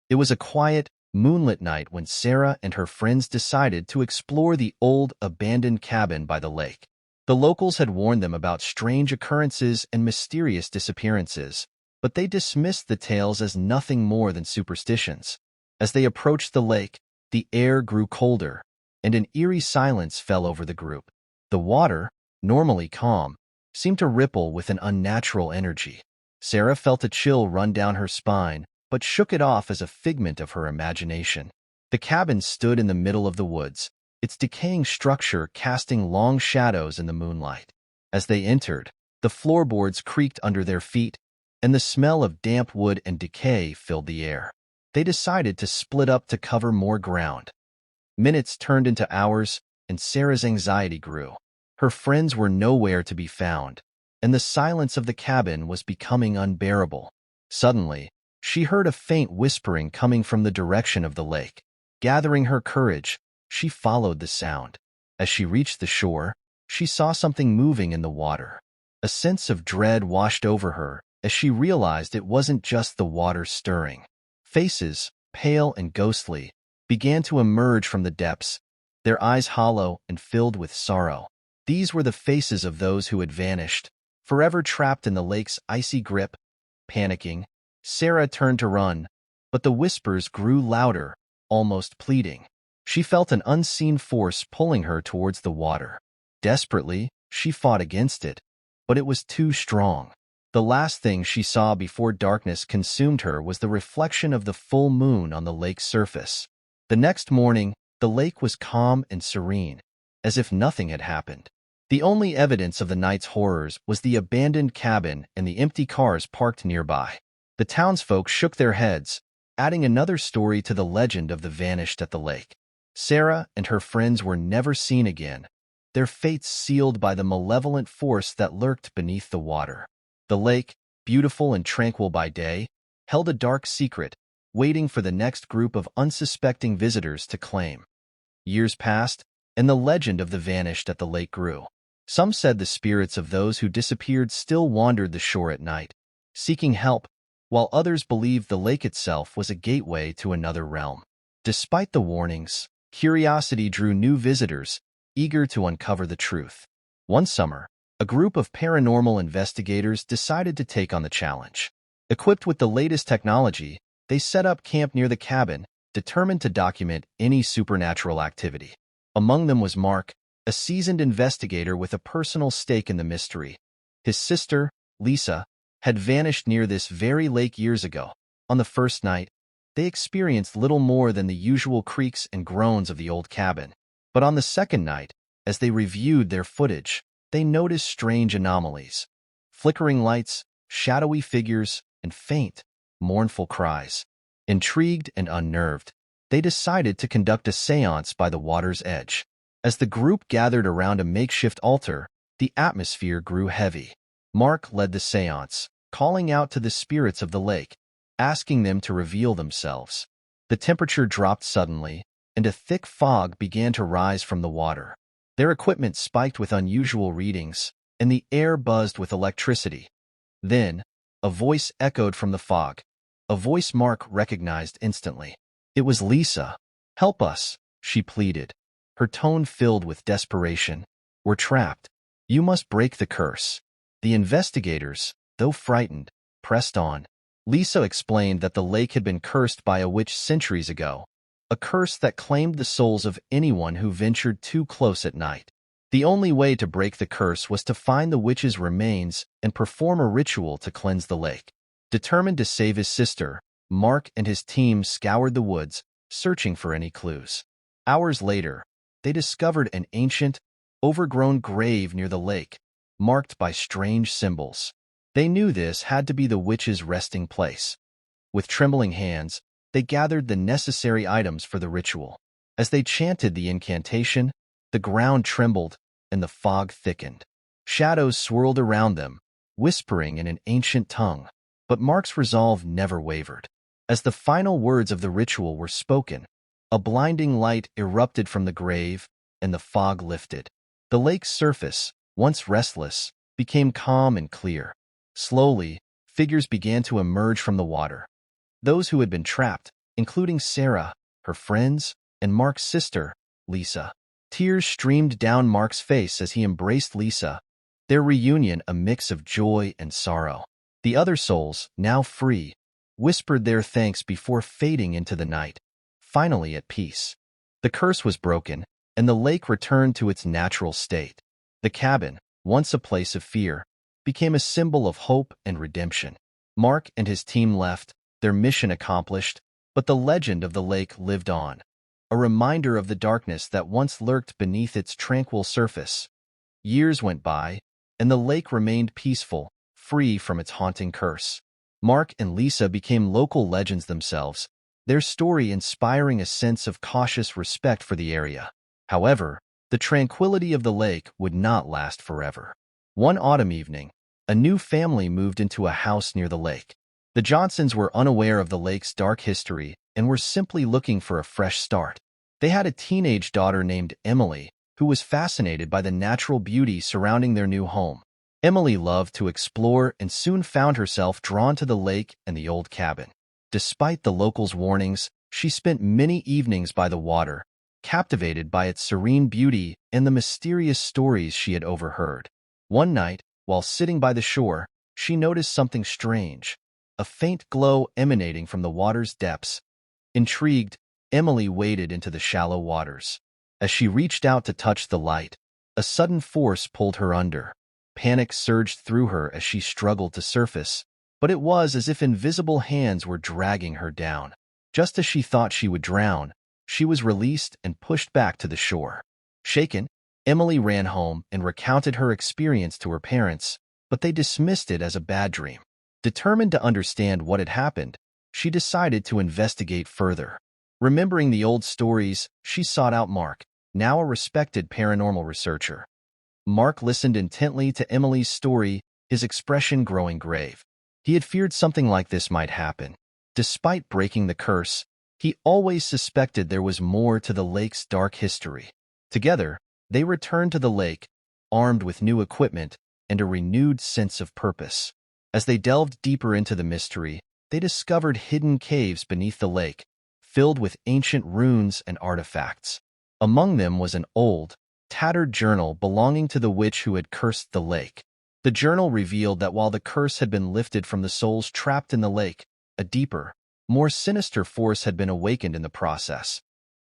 It was a quiet, moonlit night when Sarah and her friends decided to explore the old, abandoned cabin by the lake. The locals had warned them about strange occurrences and mysterious disappearances, but they dismissed the tales as nothing more than superstitions. As they approached the lake, the air grew colder, and an eerie silence fell over the group. The water, normally calm, seemed to ripple with an unnatural energy. Sarah felt a chill run down her spine, but shook it off as a figment of her imagination. The cabin stood in the middle of the woods, its decaying structure casting long shadows in the moonlight. As they entered, the floorboards creaked under their feet, and the smell of damp wood and decay filled the air. They decided to split up to cover more ground. Minutes turned into hours, and Sarah's anxiety grew. Her friends were nowhere to be found, and the silence of the cabin was becoming unbearable. Suddenly, she heard a faint whispering coming from the direction of the lake. Gathering her courage, she followed the sound. As she reached the shore, she saw something moving in the water. A sense of dread washed over her as she realized it wasn't just the water stirring. Faces, pale and ghostly, began to emerge from the depths, their eyes hollow and filled with sorrow. These were the faces of those who had vanished, forever trapped in the lake's icy grip. Panicking, Sarah turned to run, but the whispers grew louder, almost pleading. She felt an unseen force pulling her towards the water. Desperately, she fought against it, but it was too strong. The last thing she saw before darkness consumed her was the reflection of the full moon on the lake's surface. The next morning, the lake was calm and serene, as if nothing had happened. The only evidence of the night's horrors was the abandoned cabin and the empty cars parked nearby. The townsfolk shook their heads, adding another story to the legend of the vanished at the lake. Sarah and her friends were never seen again, their fates sealed by the malevolent force that lurked beneath the water. The lake, beautiful and tranquil by day, held a dark secret, waiting for the next group of unsuspecting visitors to claim. Years passed, and the legend of the vanished at the lake grew. Some said the spirits of those who disappeared still wandered the shore at night, seeking help, while others believed the lake itself was a gateway to another realm. Despite the warnings, curiosity drew new visitors, eager to uncover the truth. One summer, a group of paranormal investigators decided to take on the challenge. Equipped with the latest technology, they set up camp near the cabin, determined to document any supernatural activity. Among them was Mark, a seasoned investigator with a personal stake in the mystery. His sister, Lisa, had vanished near this very lake years ago. On the first night, they experienced little more than the usual creaks and groans of the old cabin. But on the second night, as they reviewed their footage, they noticed strange anomalies. Flickering lights, shadowy figures, and faint, mournful cries. Intrigued and unnerved, they decided to conduct a séance by the water's edge. As the group gathered around a makeshift altar, the atmosphere grew heavy. Mark led the séance, calling out to the spirits of the lake, asking them to reveal themselves. The temperature dropped suddenly, and a thick fog began to rise from the water. Their equipment spiked with unusual readings, and the air buzzed with electricity. Then, a voice echoed from the fog, a voice Mark recognized instantly. It was Lisa. "Help us," she pleaded, her tone filled with desperation. "We're trapped. You must break the curse." The investigators, though frightened, pressed on. Lisa explained that the lake had been cursed by a witch centuries ago, a curse that claimed the souls of anyone who ventured too close at night. The only way to break the curse was to find the witch's remains and perform a ritual to cleanse the lake. Determined to save his sister, Mark and his team scoured the woods, searching for any clues. Hours later, they discovered an ancient, overgrown grave near the lake, marked by strange symbols. They knew this had to be the witch's resting place. With trembling hands, they gathered the necessary items for the ritual. As they chanted the incantation, the ground trembled and the fog thickened. Shadows swirled around them, whispering in an ancient tongue. But Mark's resolve never wavered. As the final words of the ritual were spoken, a blinding light erupted from the grave, and the fog lifted. The lake's surface, once restless, became calm and clear. Slowly, figures began to emerge from the water. Those who had been trapped, including Sarah, her friends, and Mark's sister, Lisa. Tears streamed down Mark's face as he embraced Lisa, their reunion a mix of joy and sorrow. The other souls, now free, whispered their thanks before fading into the night, finally at peace. The curse was broken, and the lake returned to its natural state. The cabin, once a place of fear, became a symbol of hope and redemption. Mark and his team left, their mission accomplished, but the legend of the lake lived on, a reminder of the darkness that once lurked beneath its tranquil surface. Years went by, and the lake remained peaceful, free from its haunting curse. Mark and Lisa became local legends themselves, their story inspiring a sense of cautious respect for the area. However, the tranquility of the lake would not last forever. One autumn evening, a new family moved into a house near the lake. The Johnsons were unaware of the lake's dark history and were simply looking for a fresh start. They had a teenage daughter named Emily, who was fascinated by the natural beauty surrounding their new home. Emily loved to explore and soon found herself drawn to the lake and the old cabin. Despite the locals' warnings, she spent many evenings by the water, captivated by its serene beauty and the mysterious stories she had overheard. One night, while sitting by the shore, she noticed something strange, a faint glow emanating from the water's depths. Intrigued, Emily waded into the shallow waters. As she reached out to touch the light, a sudden force pulled her under. Panic surged through her as she struggled to surface, but it was as if invisible hands were dragging her down. Just as she thought she would drown, she was released and pushed back to the shore. Shaken, Emily ran home and recounted her experience to her parents, but they dismissed it as a bad dream. Determined to understand what had happened, she decided to investigate further. Remembering the old stories, she sought out Mark, now a respected paranormal researcher. Mark listened intently to Emily's story, his expression growing grave. He had feared something like this might happen. Despite breaking the curse, he always suspected there was more to the lake's dark history. Together, they returned to the lake, armed with new equipment and a renewed sense of purpose. As they delved deeper into the mystery, they discovered hidden caves beneath the lake, filled with ancient runes and artifacts. Among them was an old, tattered journal belonging to the witch who had cursed the lake. The journal revealed that while the curse had been lifted from the souls trapped in the lake, a deeper, more sinister force had been awakened in the process.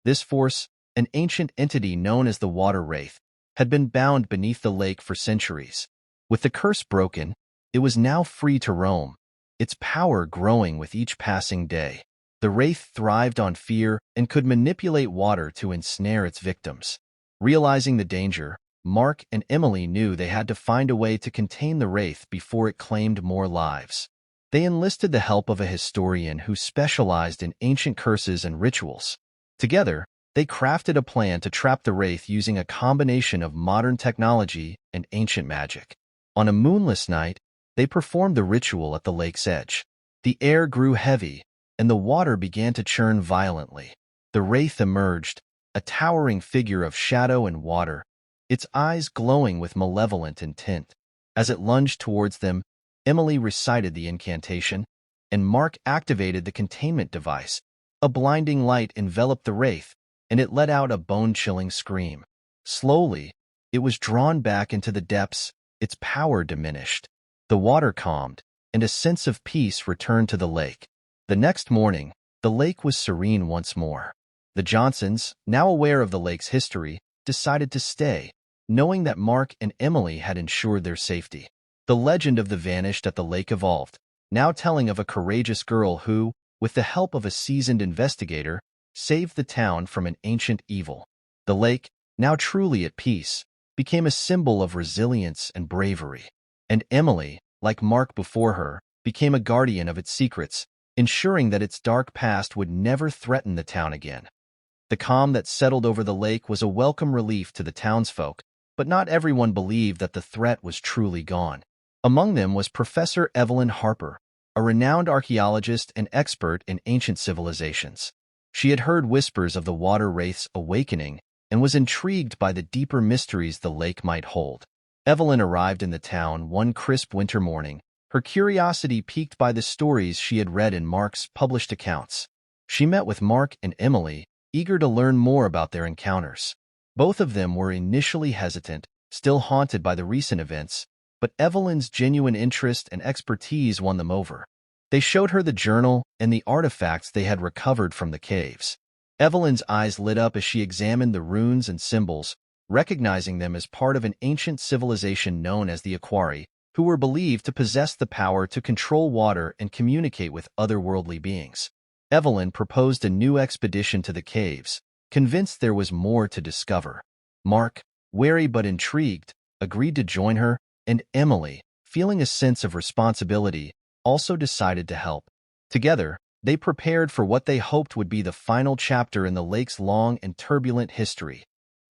This force, an ancient entity known as the Water Wraith, had been bound beneath the lake for centuries. With the curse broken, it was now free to roam, its power growing with each passing day. The Wraith thrived on fear and could manipulate water to ensnare its victims. Realizing the danger, Mark and Emily knew they had to find a way to contain the Wraith before it claimed more lives. They enlisted the help of a historian who specialized in ancient curses and rituals. Together, they crafted a plan to trap the Wraith using a combination of modern technology and ancient magic. On a moonless night, they performed the ritual at the lake's edge. The air grew heavy, and the water began to churn violently. The Wraith emerged, a towering figure of shadow and water, its eyes glowing with malevolent intent. As it lunged towards them, Emily recited the incantation, and Mark activated the containment device. A blinding light enveloped the Wraith, and it let out a bone-chilling scream. Slowly, it was drawn back into the depths, its power diminished. The water calmed, and a sense of peace returned to the lake. The next morning, the lake was serene once more. The Johnsons, now aware of the lake's history, decided to stay, knowing that Mark and Emily had ensured their safety. The legend of the vanished at the lake evolved, now telling of a courageous girl who, with the help of a seasoned investigator, saved the town from an ancient evil. The lake, now truly at peace, became a symbol of resilience and bravery. And Emily, like Mark before her, became a guardian of its secrets, ensuring that its dark past would never threaten the town again. The calm that settled over the lake was a welcome relief to the townsfolk, but not everyone believed that the threat was truly gone. Among them was Professor Evelyn Harper, a renowned archaeologist and expert in ancient civilizations. She had heard whispers of the Water Wraith's awakening and was intrigued by the deeper mysteries the lake might hold. Evelyn arrived in the town one crisp winter morning, her curiosity piqued by the stories she had read in Mark's published accounts. She met with Mark and Emily, eager to learn more about their encounters. Both of them were initially hesitant, still haunted by the recent events, but Evelyn's genuine interest and expertise won them over. They showed her the journal and the artifacts they had recovered from the caves. Evelyn's eyes lit up as she examined the runes and symbols, recognizing them as part of an ancient civilization known as the Aquari, who were believed to possess the power to control water and communicate with otherworldly beings. Evelyn proposed a new expedition to the caves, convinced there was more to discover. Mark, wary but intrigued, agreed to join her, and Emily, feeling a sense of responsibility, also decided to help. Together, they prepared for what they hoped would be the final chapter in the lake's long and turbulent history.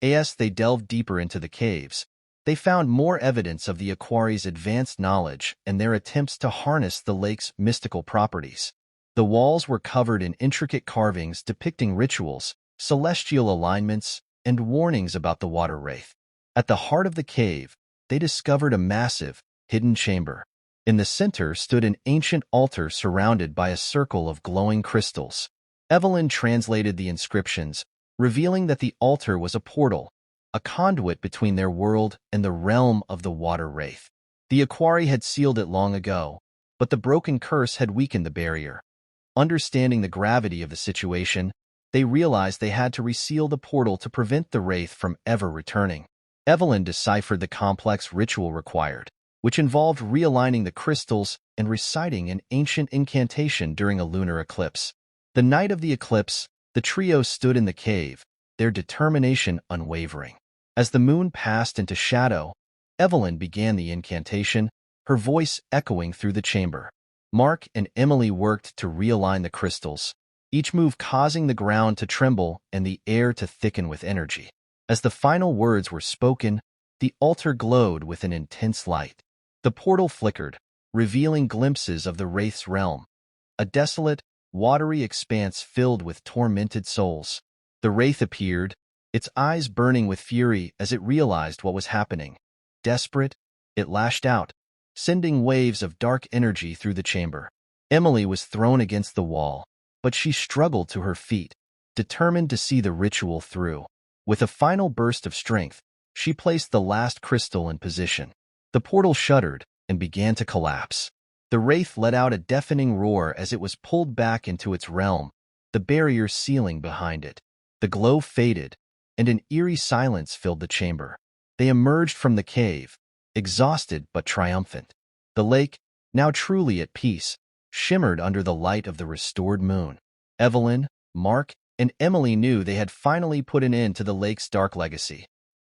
As they delved deeper into the caves, they found more evidence of the Aquari's advanced knowledge and their attempts to harness the lake's mystical properties. The walls were covered in intricate carvings depicting rituals, celestial alignments, and warnings about the water wraith. At the heart of the cave, they discovered a massive, hidden chamber. In the center stood an ancient altar surrounded by a circle of glowing crystals. Evelyn translated the inscriptions, revealing that the altar was a portal, a conduit between their world and the realm of the water wraith. The Aquari had sealed it long ago, but the broken curse had weakened the barrier. Understanding the gravity of the situation, they realized they had to reseal the portal to prevent the wraith from ever returning. Evelyn deciphered the complex ritual required, which involved realigning the crystals and reciting an ancient incantation during a lunar eclipse. The night of the eclipse, the trio stood in the cave, their determination unwavering. As the moon passed into shadow, Evelyn began the incantation, her voice echoing through the chamber. Mark and Emily worked to realign the crystals, each move causing the ground to tremble and the air to thicken with energy. As the final words were spoken, the altar glowed with an intense light. The portal flickered, revealing glimpses of the wraith's realm, a desolate, watery expanse filled with tormented souls. The wraith appeared, its eyes burning with fury as it realized what was happening. Desperate, it lashed out, sending waves of dark energy through the chamber. Emily was thrown against the wall, but she struggled to her feet, determined to see the ritual through. With a final burst of strength, she placed the last crystal in position. The portal shuddered and began to collapse. The wraith let out a deafening roar as it was pulled back into its realm, the barrier sealing behind it. The glow faded, and an eerie silence filled the chamber. They emerged from the cave, exhausted but triumphant. The lake, now truly at peace, shimmered under the light of the restored moon. Evelyn, Mark, and Emily knew they had finally put an end to the lake's dark legacy.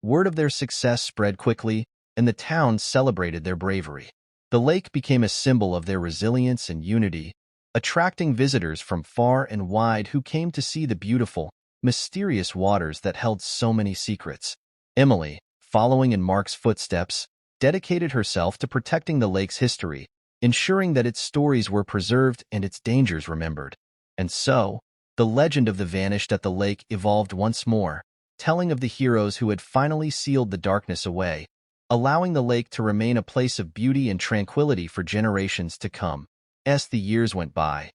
Word of their success spread quickly, and the town celebrated their bravery. The lake became a symbol of their resilience and unity, attracting visitors from far and wide who came to see the beautiful, mysterious waters that held so many secrets. Emily, following in Mark's footsteps, dedicated herself to protecting the lake's history, ensuring that its stories were preserved and its dangers remembered. And so, the legend of the vanished at the lake evolved once more, telling of the heroes who had finally sealed the darkness away, allowing the lake to remain a place of beauty and tranquility for generations to come. As the years went by,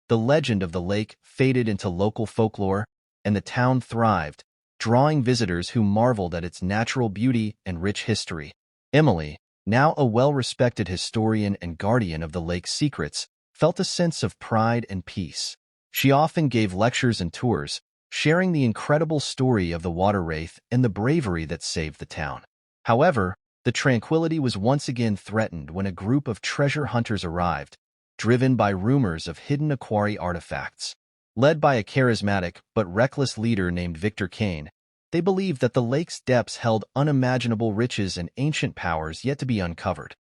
the legend of the lake faded into local folklore, and the town thrived, drawing visitors who marveled at its natural beauty and rich history. Emily, now a well-respected historian and guardian of the lake's secrets, felt a sense of pride and peace. She often gave lectures and tours, sharing the incredible story of the water wraith and the bravery that saved the town. However, the tranquility was once again threatened when a group of treasure hunters arrived, driven by rumors of hidden Aquari artifacts. Led by a charismatic but reckless leader named Victor Kane, they believed that the lake's depths held unimaginable riches and ancient powers yet to be uncovered.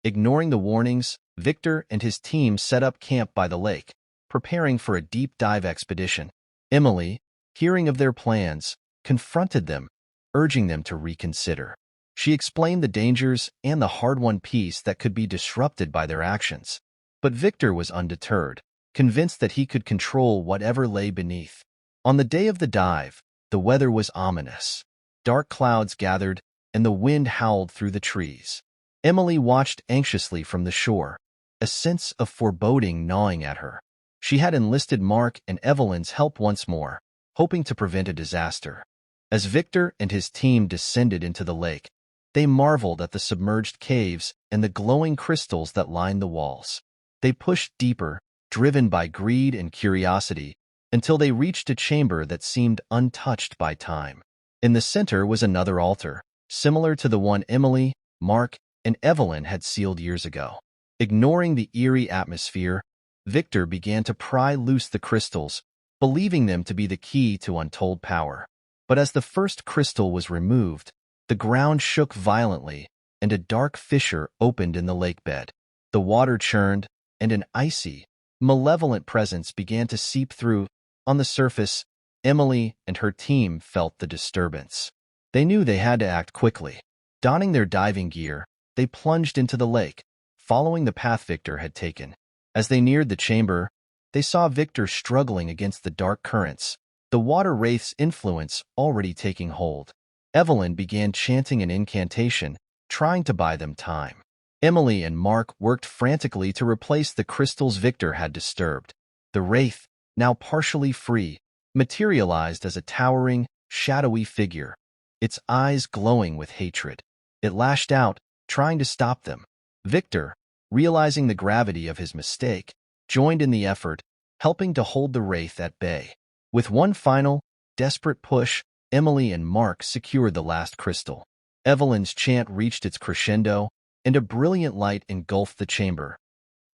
Ignoring the warnings, Victor and his team set up camp by the lake, preparing for a deep dive expedition. Emily, hearing of their plans, confronted them, urging them to reconsider. She explained the dangers and the hard-won peace that could be disrupted by their actions. But Victor was undeterred, convinced that he could control whatever lay beneath. On the day of the dive, the weather was ominous. Dark clouds gathered, and the wind howled through the trees. Emily watched anxiously from the shore, a sense of foreboding gnawing at her. She had enlisted Mark and Evelyn's help once more, hoping to prevent a disaster. As Victor and his team descended into the lake, they marveled at the submerged caves and the glowing crystals that lined the walls. They pushed deeper, driven by greed and curiosity, until they reached a chamber that seemed untouched by time. In the center was another altar, similar to the one Emily, Mark, and Evelyn had sealed years ago. Ignoring the eerie atmosphere, Victor began to pry loose the crystals, believing them to be the key to untold power. But as the first crystal was removed, the ground shook violently, and a dark fissure opened in the lake bed. The water churned, and an icy, malevolent presence began to seep through. On the surface, Emily and her team felt the disturbance. They knew they had to act quickly. Donning their diving gear, they plunged into the lake, following the path Victor had taken. As they neared the chamber, they saw Victor struggling against the dark currents, the water wraith's influence already taking hold. Evelyn began chanting an incantation, trying to buy them time. Emily and Mark worked frantically to replace the crystals Victor had disturbed. The wraith, now partially free, materialized as a towering, shadowy figure, its eyes glowing with hatred. It lashed out, trying to stop them. Victor, realizing the gravity of his mistake, joined in the effort, helping to hold the wraith at bay. With one final, desperate push, Emily and Mark secured the last crystal. Evelyn's chant reached its crescendo, and a brilliant light engulfed the chamber.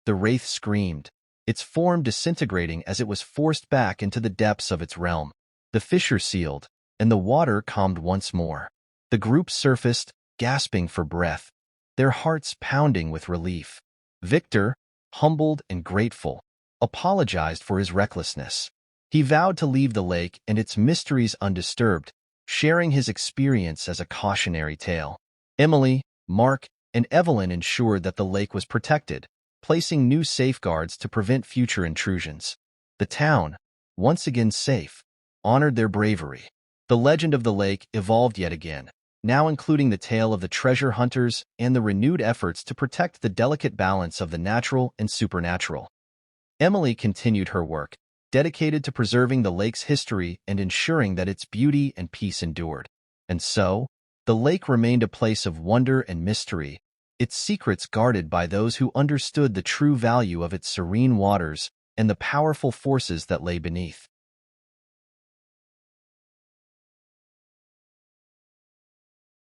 The wraith screamed, its form disintegrating as it was forced back into the depths of its realm. The fissure sealed, and the water calmed once more. The group surfaced, gasping for breath, their hearts pounding with relief. Victor, humbled and grateful, apologized for his recklessness. He vowed to leave the lake and its mysteries undisturbed, sharing his experience as a cautionary tale. Emily, Mark, and Evelyn ensured that the lake was protected, placing new safeguards to prevent future intrusions. The town, once again safe, honored their bravery. The legend of the lake evolved yet again, now including the tale of the treasure hunters and the renewed efforts to protect the delicate balance of the natural and supernatural. Emily continued her work, dedicated to preserving the lake's history and ensuring that its beauty and peace endured. And so, the lake remained a place of wonder and mystery, its secrets guarded by those who understood the true value of its serene waters and the powerful forces that lay beneath.